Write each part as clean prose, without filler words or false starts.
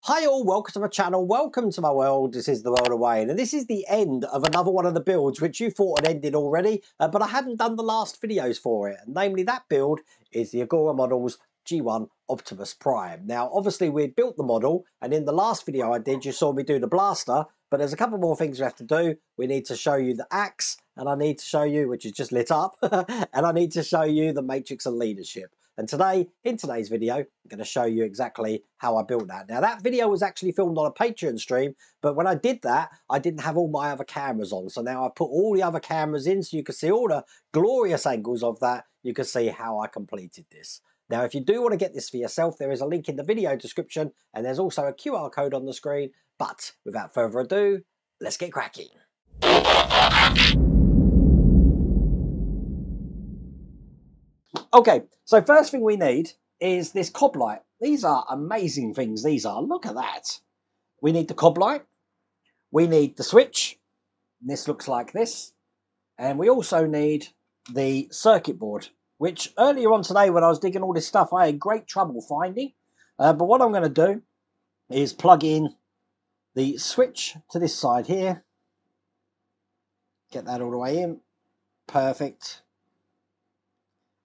Hi all, welcome to my channel, welcome to my world. This is the world of Wayne, and this is the end of another one of the builds which you thought had ended already, but I hadn't done the last videos for it. And namely, that build is the Agora Models G1 Optimus Prime. Now obviously we built the model, and in the last video I did you saw me do the blaster, but there's a couple more things we have to do. We need to show you the axe, and I need to show you, which is just lit up, and I need to show you the matrix of leadership. And today, in today's video, I'm going to show you exactly how I built that. Now, that video was actually filmed on a Patreon stream, but when I did that, I didn't have all my other cameras on. So now I put all the other cameras in so you can see all the glorious angles of that. You can see how I completed this. Now, if you do want to get this for yourself, there is a link in the video description, and there's also a QR code on the screen. But without further ado, let's get cracking. Okay, so first thing we need is this cob light. These are amazing things, these are. Look at that. We need the cob light. We need the switch. This looks like this. And we also need the circuit board, which earlier on today when I was digging all this stuff, I had great trouble finding. But what I'm going to do is plug in the switch to this side here. Get that all the way in. Perfect.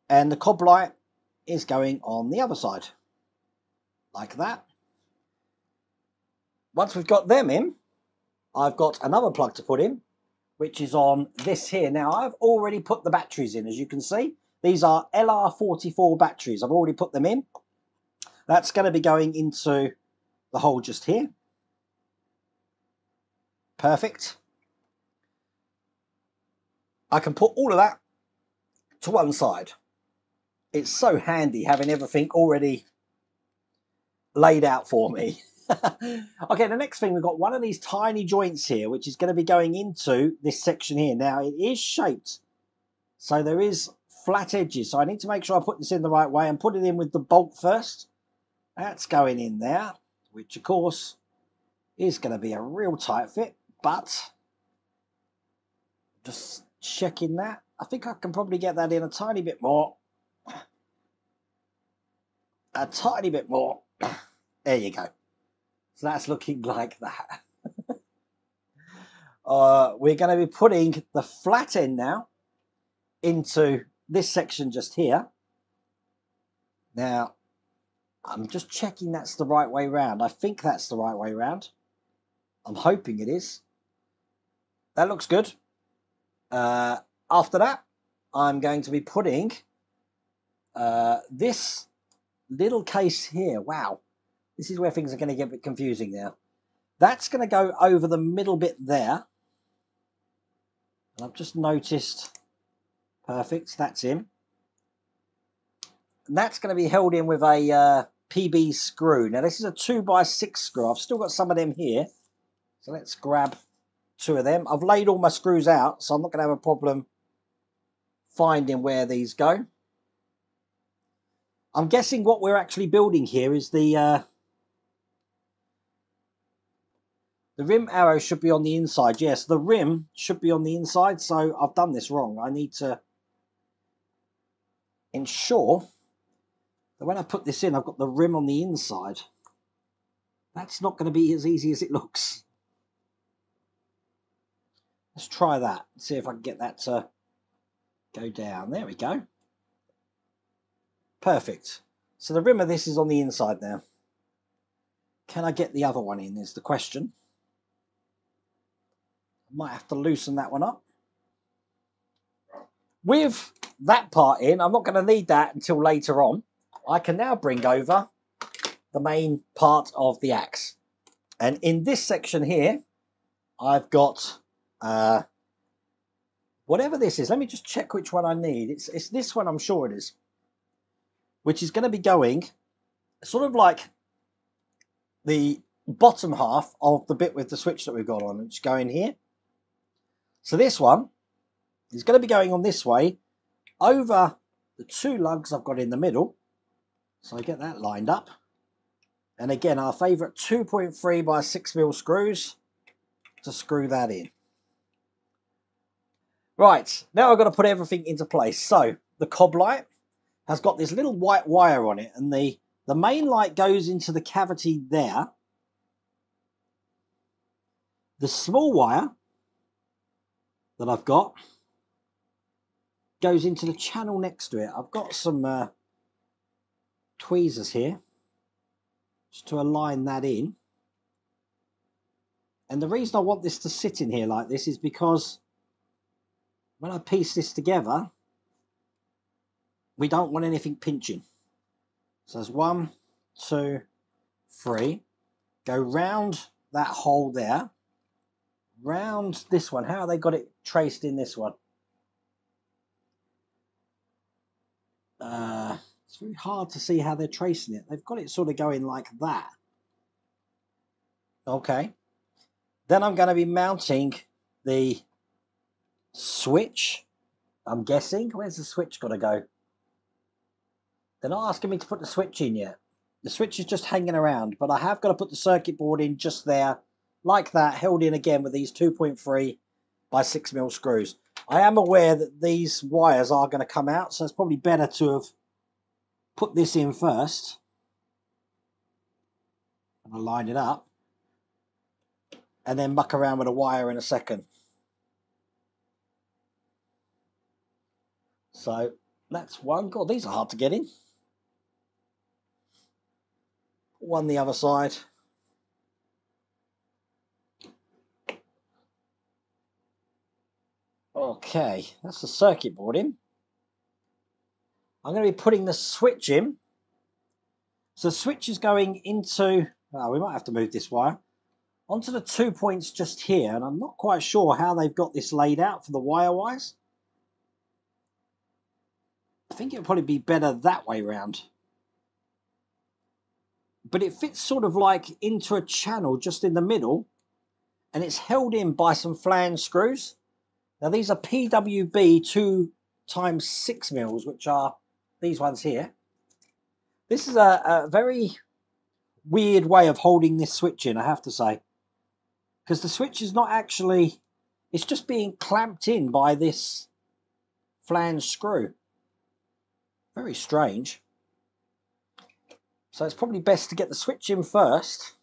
And the cob light is going on the other side, like that. Once we've got them in, I've got another plug to put in, which is on this here. Now, I've already put the batteries in, as you can see. These are LR44 batteries. I've already put them in. That's going to be going into the hole just here. Perfect. I can put all of that to one side. It's so handy having everything already laid out for me. Okay, the next thing, we've got one of these tiny joints here, which is going to be going into this section here. Now, it is shaped, so there is flat edges. So I need to make sure I put this in the right way and put it in with the bolt first. That's going in there, which of course is going to be a real tight fit, but just checking that. I think I can probably get that in a tiny bit more. A tiny bit more. There you go. So that's looking like that. We're going to be putting the flat end now into this section just here. Now, I'm just checking that's the right way round. I think that's the right way round. I'm hoping it is. That looks good. After that, I'm going to be putting this little case here. Wow, this is where things are going to get a bit confusing now. That's going to go over the middle bit there. And I've just noticed, perfect, that's in. And that's going to be held in with a PB screw. Now this is a 2x6 screw. I've still got some of them here. So let's grab two of them. I've laid all my screws out, so I'm not going to have a problem finding where these go. I'm guessing what we're actually building here is the rim arrow should be on the inside. Yes, the rim should be on the inside, so I've done this wrong. I need to ensure that when I put this in, I've got the rim on the inside. That's not going to be as easy as it looks. Let's try that. See if I can get that to go down. There we go. Perfect. So the rim of this is on the inside now. Can I get the other one in is the question. I might have to loosen that one up. With that part in, I'm not going to need that until later on. I can now bring over the main part of the axe. And in this section here, I've got whatever this is. Let me just check which one I need. It's this one, I'm sure it is. Which is going to be going sort of like the bottom half of the bit with the switch that we've got on. It's going here. So this one is going to be going on this way over the two lugs I've got in the middle. So I get that lined up. And again, our favourite 2.3 by 6mm screws to screw that in. Right, now I've got to put everything into place. So the cob light has got this little white wire on it, and the main light goes into the cavity there, The small wire that I've got goes into the channel next to it. I've got some tweezers here just to align that in. And the reason I want this to sit in here like this is because when I piece this together, we don't want anything pinching. So there's 1, 2, 3. Go round that hole there. Round this one. How have they got it traced in this one? It's very hard to see how they're tracing it. They've got it sort of going like that. Okay. Then I'm going to be mounting the switch. I'm guessing. Where's the switch got to go? They're not asking me to put the switch in yet. The switch is just hanging around, but I have got to put the circuit board in just there, like that, held in again with these 2.3 by 6mm screws. I am aware that these wires are going to come out, so it's probably better to have put this in first. And I'll line it up, and then muck around with a wire in a second. So that's one. God, these are hard to get in. One the other side. Okay, that's the circuit board in. I'm going to be putting the switch in. So the switch is going into, we might have to move this wire, onto the 2 points just here. And I'm not quite sure how they've got this laid out for the wire-wise. I think it would probably be better that way round. But it fits sort of like into a channel just in the middle. And it's held in by some flange screws. Now these are PWB 2 times 6mm, which are these ones here. This is a very weird way of holding this switch in, I have to say. Because the switch is not actually, it's just being clamped in by this flange screw. Very strange. So it's probably best to get the switch in first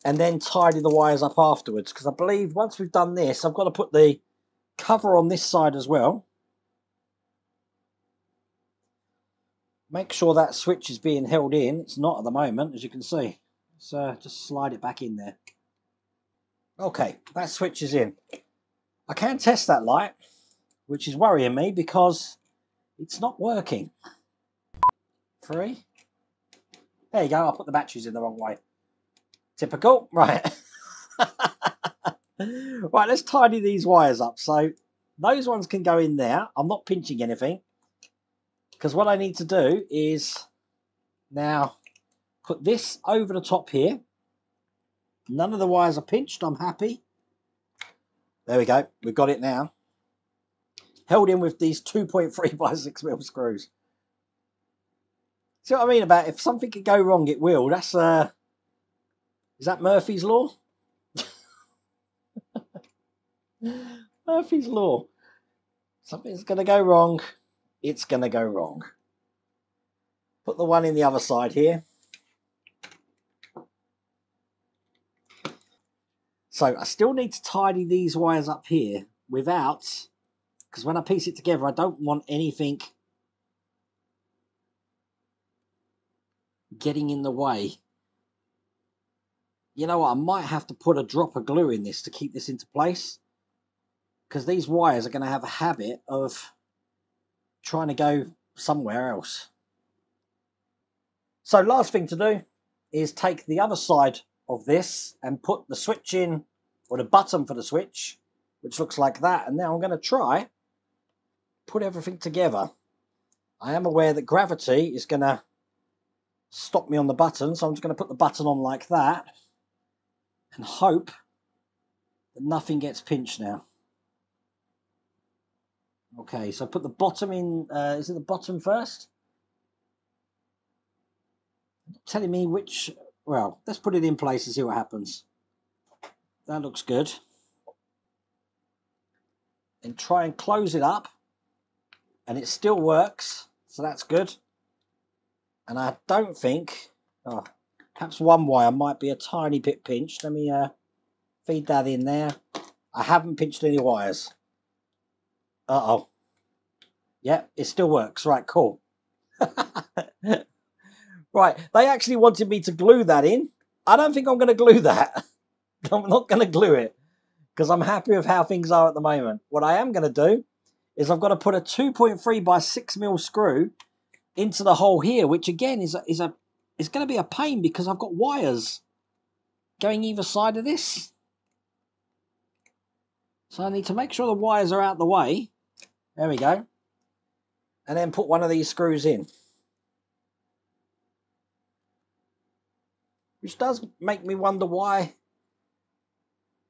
and then tidy the wires up afterwards, because I believe once we've done this, I've got to put the cover on this side as well. Make sure that switch is being held in. It's not at the moment, as you can see. So just slide it back in there. Okay, that switch is in. I can test that light, which is worrying me because it's not working. 3. There you go, I put the batteries in the wrong way. Typical. Right. Right, let's tidy these wires up. So those ones can go in there. I'm not pinching anything, because what I need to do is now put this over the top here. None of the wires are pinched. I'm happy. There we go. We've got it now. Held in with these 2.3 by 6mm screws. See what I mean about if something could go wrong, it will. That's is that Murphy's Law? Murphy's Law. Something's going to go wrong. It's going to go wrong. Put the one in the other side here. So I still need to tidy these wires up here without, because when I piece it together, I don't want anything getting in the way. You know what, I might have to put a drop of glue in this to keep this into place, because these wires are going to have a habit of trying to go somewhere else. So last thing to do is take the other side of this and put the switch in, or the button for the switch, which looks like that. And now I'm going to try put everything together. I am aware that gravity is going to stop me on the button, so I'm just going to put the button on like that and hope that nothing gets pinched now. Okay, so put the bottom in. Is it the bottom first? Telling me which. Well, let's put it in place and see what happens. That looks good. And try and close it up, and it still works, so that's good. And I don't think, perhaps one wire might be a tiny bit pinched. Let me Feed that in there. I haven't pinched any wires. Uh-oh. Yeah, it still works. Right, cool. Right, they actually wanted me to glue that in. I don't think I'm going to glue that. I'm not going to glue it because I'm happy with how things are at the moment. What I am going to do is I've got to put a 2.3 by 6mm screw into the hole here, which again is going to be a pain because I've got wires going either side of this. So I need to make sure the wires are out the way. There we go. And then put one of these screws in. Which does make me wonder why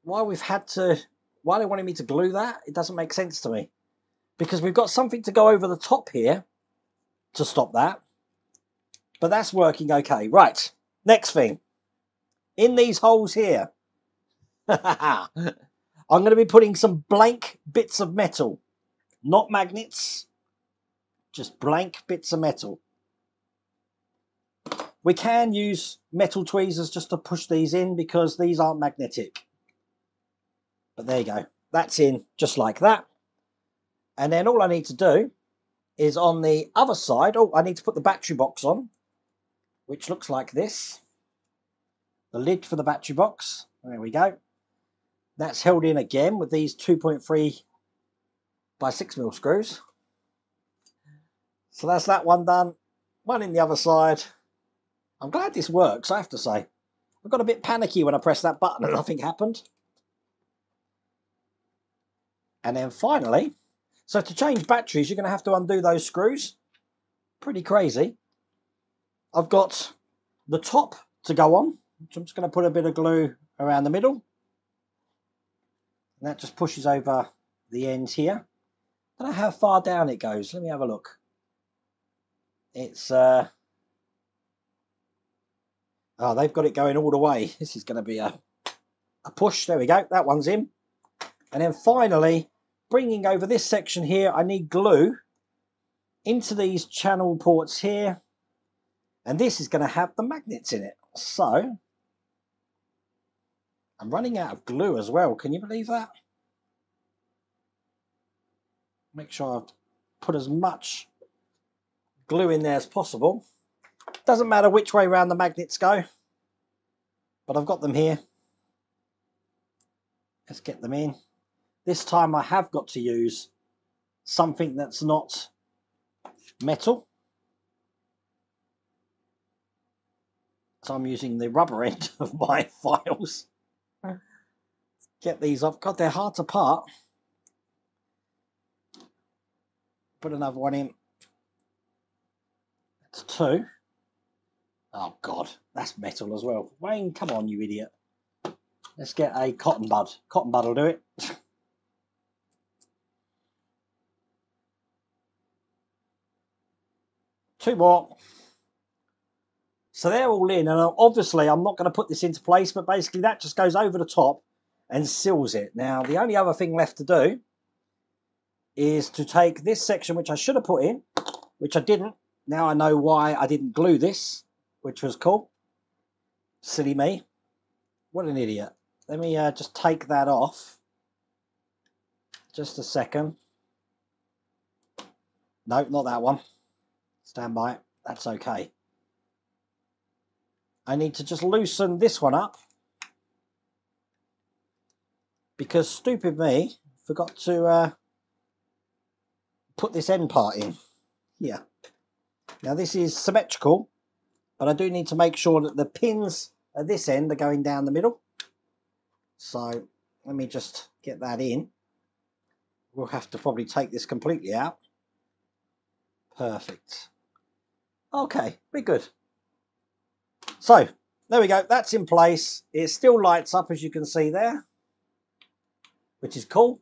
we've had to, why they wanted me to glue that. It doesn't make sense to me. Because we've got something to go over the top here to stop that. But that's working okay. Right, next thing. In these holes here, I'm going to be putting some blank bits of metal. Not magnets, just blank bits of metal. We can use metal tweezers just to push these in because these aren't magnetic. But there you go. That's in just like that. And then all I need to do is on the other side, oh, I need to put the battery box on, which looks like this. The lid for the battery box. There we go. That's held in again with these 2.3 by 6mm screws. So that's that one done. One in the other side. I'm glad this works, I have to say. I got a bit panicky when I pressed that button and nothing happened. And then finally, so to change batteries, you're going to have to undo those screws. Pretty crazy. I've got the top to go on, which I'm just going to put a bit of glue around the middle. And that just pushes over the ends here. I don't know how far down it goes. Let me have a look. It's, oh, they've got it going all the way. This is going to be a push. There we go. That one's in. And then finally, bringing over this section here, I need glue into these channel ports here. And this is going to have the magnets in it. So, I'm running out of glue as well. Can you believe that? Make sure I've put as much glue in there as possible. Doesn't matter which way around the magnets go. But I've got them here. Let's get them in. This time I have got to use something that's not metal. So I'm using the rubber end of my files. Get these off. God, they're hard to part. Put another one in. That's two. Oh God, that's metal as well. Wayne, come on, you idiot. Let's get a cotton bud. Cotton bud will do it. Two more. So they're all in, and obviously I'm not going to put this into place, but basically that just goes over the top and seals it. Now, the only other thing left to do is to take this section, which I should have put in, which I didn't. Now I know why I didn't glue this, which was cool. Silly me. What an idiot. Let me just take that off. Just a second. No, not that one. Stand by. That's okay. I need to just loosen this one up because stupid me forgot to put this end part in here. Now this is symmetrical, but I do need to make sure that the pins at this end are going down the middle. So let me just get that in. We'll have to probably take this completely out. Perfect. Okay, we're good. So there we go, that's in place. It still lights up, as you can see there, which is cool.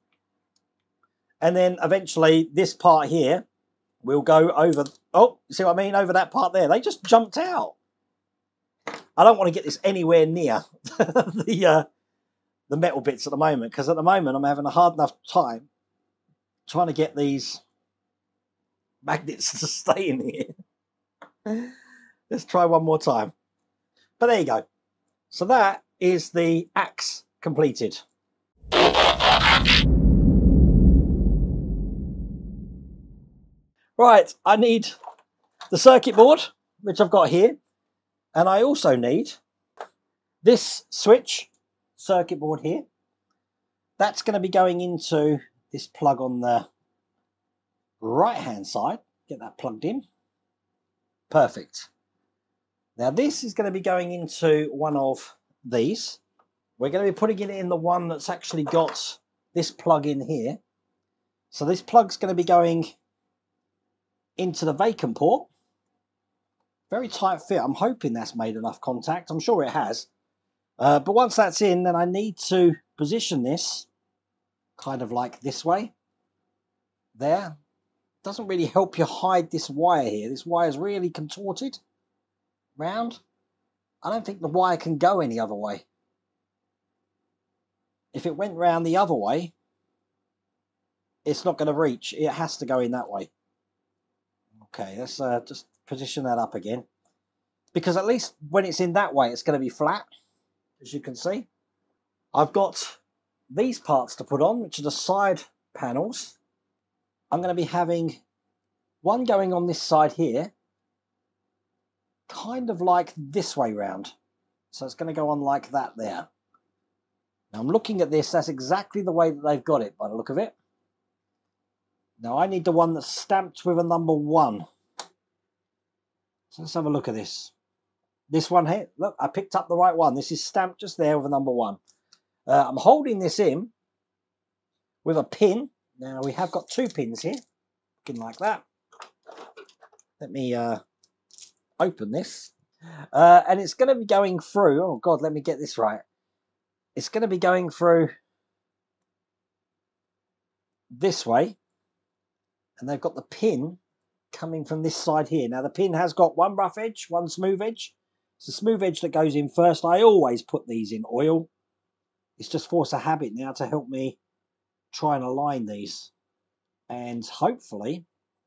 And then eventually this part here will go over, oh, see what I mean, over that part there. They just jumped out. I don't want to get this anywhere near the metal bits at the moment, because at the moment I'm having a hard enough time trying to get these magnets to stay in here. Let's try one more time. But there you go. So that is the axe completed. Right, I need the circuit board, which I've got here, and I also need this switch circuit board here. That's going to be going into this plug on the right hand side. Get that plugged in. Perfect. Now this is going to be going into one of these. We're going to be putting it in the one that's actually got this plug in here. So this plug's going to be going into the vacant port. Very tight fit. I'm hoping that's made enough contact. I'm sure it has. But once that's in, then I need to position this kind of like this way. There. Doesn't really help you hide this wire here. This wire is really contorted round. I don't think the wire can go any other way. If it went round the other way, it's not going to reach. It has to go in that way. Okay, let's just position that up again. Because at least when it's in that way, it's going to be flat, as you can see. I've got these parts to put on, which are the side panels. I'm going to be having one going on this side here, kind of like this way round. So it's going to go on like that there. Now I'm looking at this, that's exactly the way that they've got it by the look of it. Now I need the one that's stamped with a number 1. So let's have a look at this. This one here, look, I picked up the right one. This is stamped just there with a number 1. I'm holding this in with a pin. Now we have got 2 pins here, looking like that. Let me open this. And it's going to be going through, oh God, let me get this right. It's going to be going through this way. And they've got the pin coming from this side here. Now the pin has got one rough edge, one smooth edge. It's the smooth edge that goes in first. I always put these in oil. It's just force of habit now to help me try and align these. And hopefully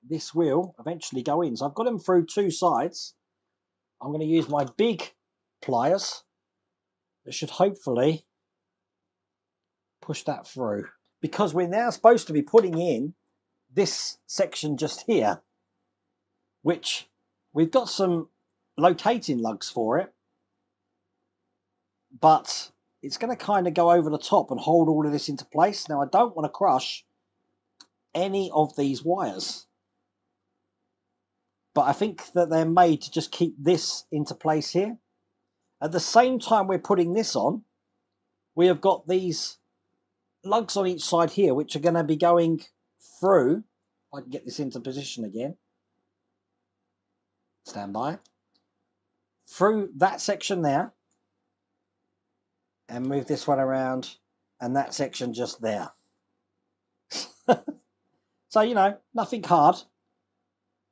this will eventually go in. So I've got them through 2 sides. I'm going to use my big pliers. That should hopefully push that through. Because we're now supposed to be putting in this section just here, which we've got some locating lugs for it, but it's going to kind of go over the top and hold all of this into place. Now I don't want to crush any of these wires, but I think that they're made to just keep this into place here. At the same time we're putting this on, we have got these lugs on each side here, which are going to be going through. If I can get this into position again. Stand by. Through that section there. And move this one around. And that section just there. So, you know, nothing hard.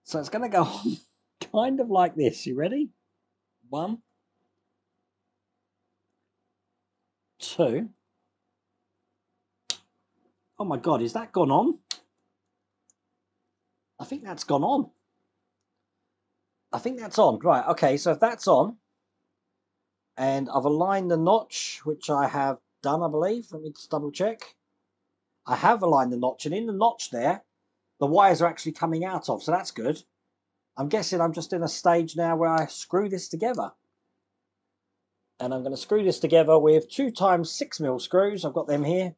So it's going to go on kind of like this. You ready? 1, 2. Oh my God, is that gone on? I think that's gone on. I think that's on. Right, okay, so if that's on, and I've aligned the notch, which I have done, I believe. Let me just double check. I have aligned the notch, and in the notch there, the wires are actually coming out of, so that's good. I'm guessing I'm just in a stage now where I screw this together. And I'm going to screw this together with 2 times 6mm screws. I've got them here.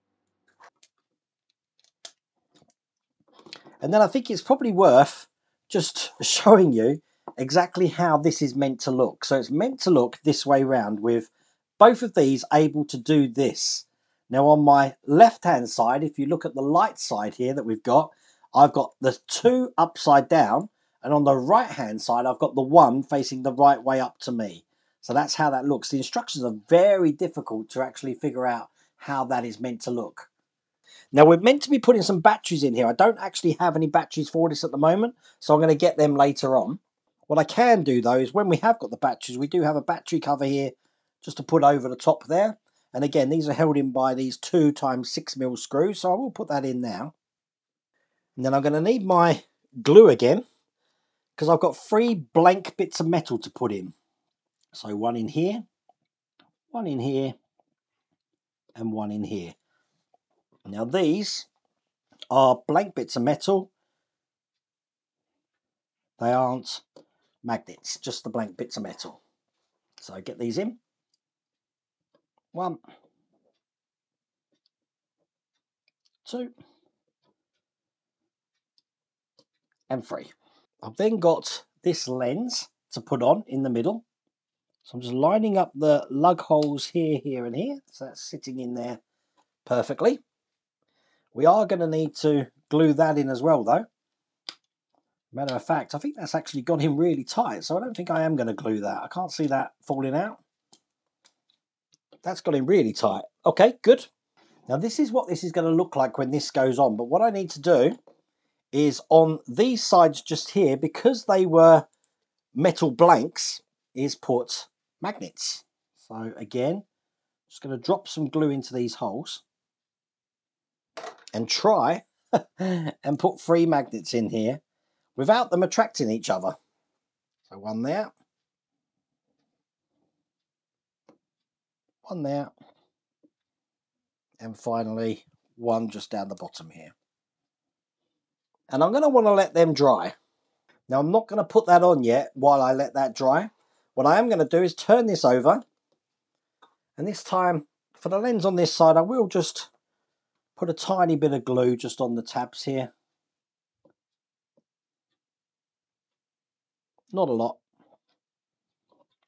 And then I think it's probably worth just showing you exactly how this is meant to look. So it's meant to look this way round with both of these able to do this. Now on my left hand side, if you look at the light side here that we've got, I've got the 2 upside down, and on the right hand side I've got the 1 facing the right way up to me. So that's how that looks. The instructions are very difficult to actually figure out how that is meant to look. Now we're meant to be putting some batteries in here. I don't actually have any batteries for this at the moment, so I'm going to get them later on. What I can do though is when we have got the batteries, we do have a battery cover here just to put over the top there. And again, these are held in by these 2 times 6mm screws, so I will put that in now. And then I'm going to need my glue again, because I've got 3 blank bits of metal to put in. So 1 in here, 1 in here, and one in here. Now these are blank bits of metal. They aren't magnets, just the blank bits of metal. So get these in. 1, 2, and 3. I've then got this lens to put on in the middle. So I'm just lining up the lug holes here, here, and here. So that's sitting in there perfectly. We are going to need to glue that in as well, though. Matter of fact, I think that's actually got in really tight, so I don't think I am going to glue that. I can't see that falling out. That's got in really tight. Okay, good. Now this is what this is going to look like when this goes on, but what I need to do is on these sides just here, because they were metal blanks, is put magnets. So again, just going to drop some glue into these holes and try and put 3 magnets in here without them attracting each other. So one there, one there, and finally one just down the bottom here. And I'm going to want to let them dry. Now I'm not going to put that on yet while I let that dry. What I am going to do is turn this over, and this time for the lens on this side I will just put a tiny bit of glue just on the tabs here. Not a lot.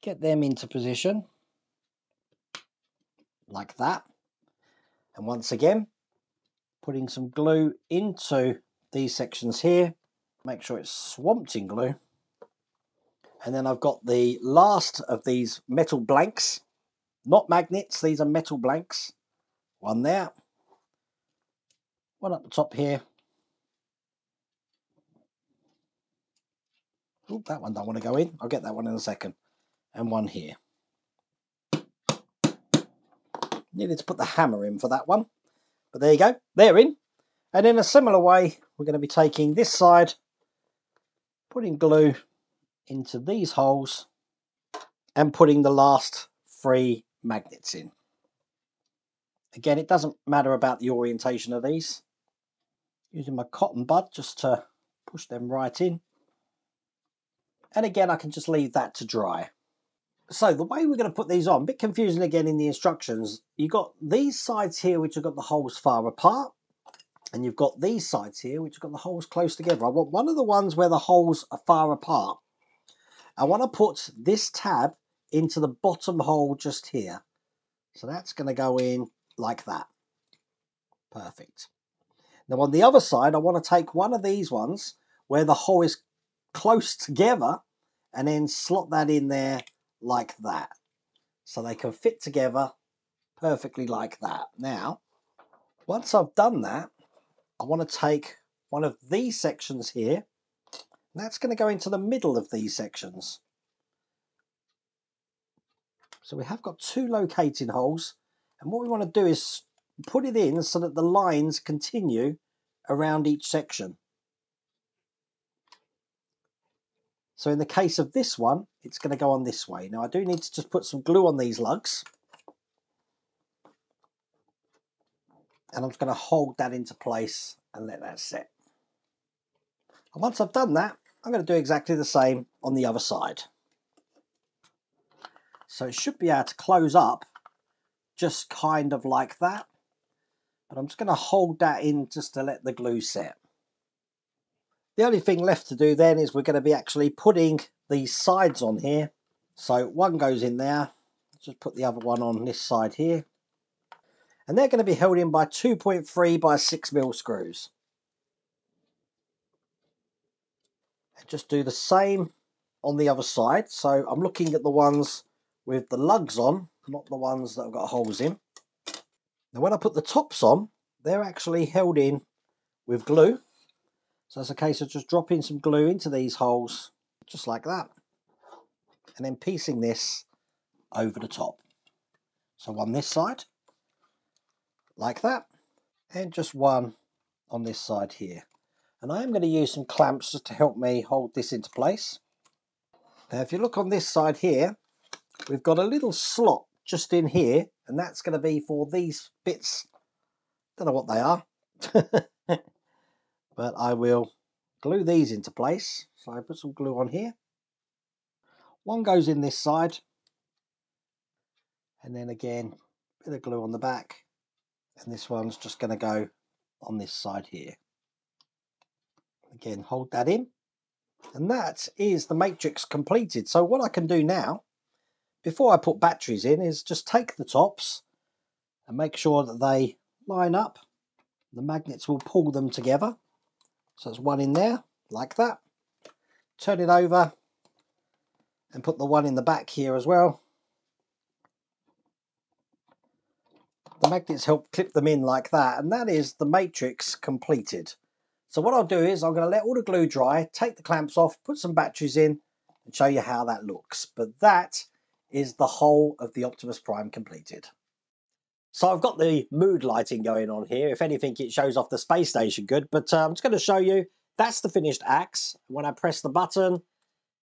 Get them into position like that. And once again, putting some glue into these sections here. Make sure it's swamped in glue. And then I've got the last of these metal blanks. Not magnets, these are metal blanks. One there. One up the top here. Oh, that one don't want to go in. I'll get that one in a second. And one here. Needed to put the hammer in for that one. But there you go. They're in. And in a similar way, we're going to be taking this side, putting glue into these holes, and putting the last 3 magnets in. Again, it doesn't matter about the orientation of these. Using my cotton bud just to push them right in. And again, I can just leave that to dry. So the way we're going to put these on, a bit confusing again in the instructions. You've got these sides here which have got the holes far apart. And you've got these sides here which have got the holes close together. I want one of the ones where the holes are far apart. I want to put this tab into the bottom hole just here. So that's going to go in like that. Perfect. Now on the other side, I want to take one of these ones where the hole is close together and then slot that in there like that. So they can fit together perfectly like that. Now, once I've done that, I want to take one of these sections here. And that's going to go into the middle of these sections. So we have got 2 locating holes. And what we want to do is put it in so that the lines continue around each section. So in the case of this one, it's going to go on this way. Now I do need to just put some glue on these lugs. And I'm just going to hold that into place and let that set. And once I've done that, I'm going to do exactly the same on the other side. So it should be able to close up just kind of like that. But I'm just going to hold that in just to let the glue set. The only thing left to do then is we're going to be actually putting these sides on here. So one goes in there. Just put the other one on this side here. And they're going to be held in by 2.3 by 6mm screws. And just do the same on the other side. So I'm looking at the ones with the lugs on, not the ones that have got holes in. Now when I put the tops on, they're actually held in with glue. So it's a case of just dropping some glue into these holes, just like that. And then piecing this over the top. So one this side, like that. And just one on this side here. And I am going to use some clamps just to help me hold this into place. Now if you look on this side here, we've got a little slot just in here, and that's going to be for these bits. Don't know what they are, but I will glue these into place. So I put some glue on here. One goes in this side, and then again, a bit of glue on the back, and this one's just going to go on this side here. Again, hold that in, and that is the matrix completed. So what I can do now, before I put batteries in, is just take the tops and make sure that they line up. The magnets will pull them together. So there's one in there, like that. Turn it over and put the one in the back here as well. The magnets help clip them in like that, and that is the matrix completed. So what I'll do is I'm going to let all the glue dry, take the clamps off, put some batteries in, and show you how that looks. But that is the whole of the Optimus Prime completed. So I've got the mood lighting going on here. If anything, it shows off the space station good, but I'm just going to show you that's the finished axe. When I press the button,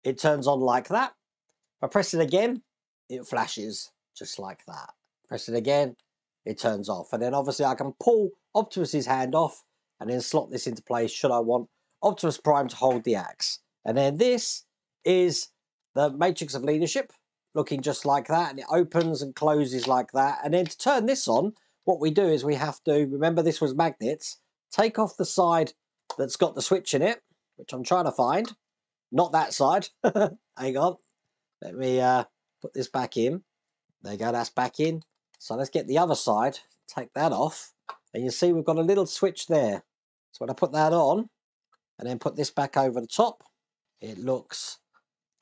it turns on like that. If I press it again, it flashes just like that. Press it again, it turns off. And then obviously I can pull Optimus's hand off and then slot this into place should I want Optimus Prime to hold the axe. And then this is the matrix of leadership, looking just like that, and it opens and closes like that. And then to turn this on, what we do is we have to, remember this was magnets, take off the side that's got the switch in it, which I'm trying to find. Not that side. Hang on. Let me put this back in. There you go, that's back in. So let's get the other side, take that off. And you see we've got a little switch there. So when I put that on and then put this back over the top, it looks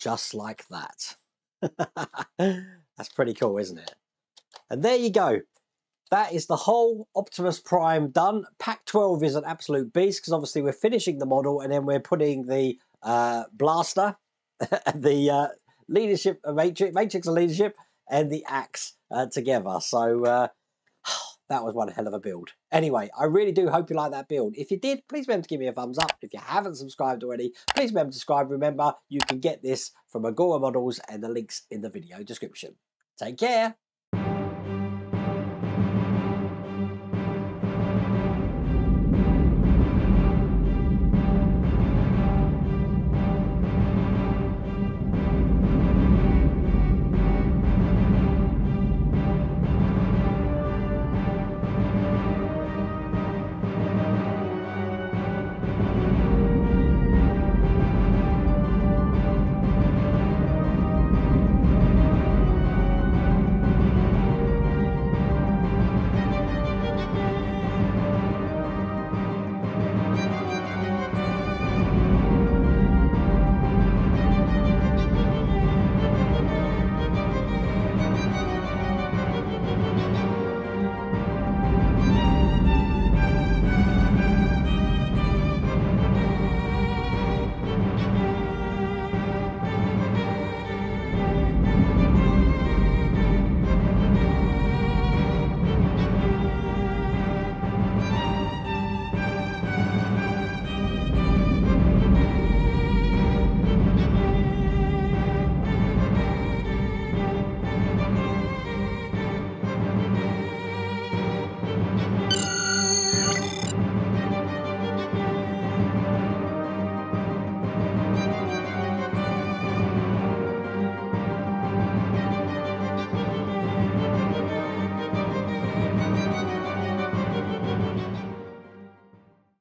just like that. That's pretty cool, isn't it? And there you go. That is the whole Optimus Prime done. Pack 12 is an absolute beast because obviously we're finishing the model and then we're putting the blaster, the leadership, matrix of leadership, and the axe together. So that was one hell of a build. Anyway, I really do hope you like that build. If you did, please remember to give me a thumbs up. If you haven't subscribed already, please remember to subscribe. Remember, you can get this from Agora Models and the links in the video description. Take care.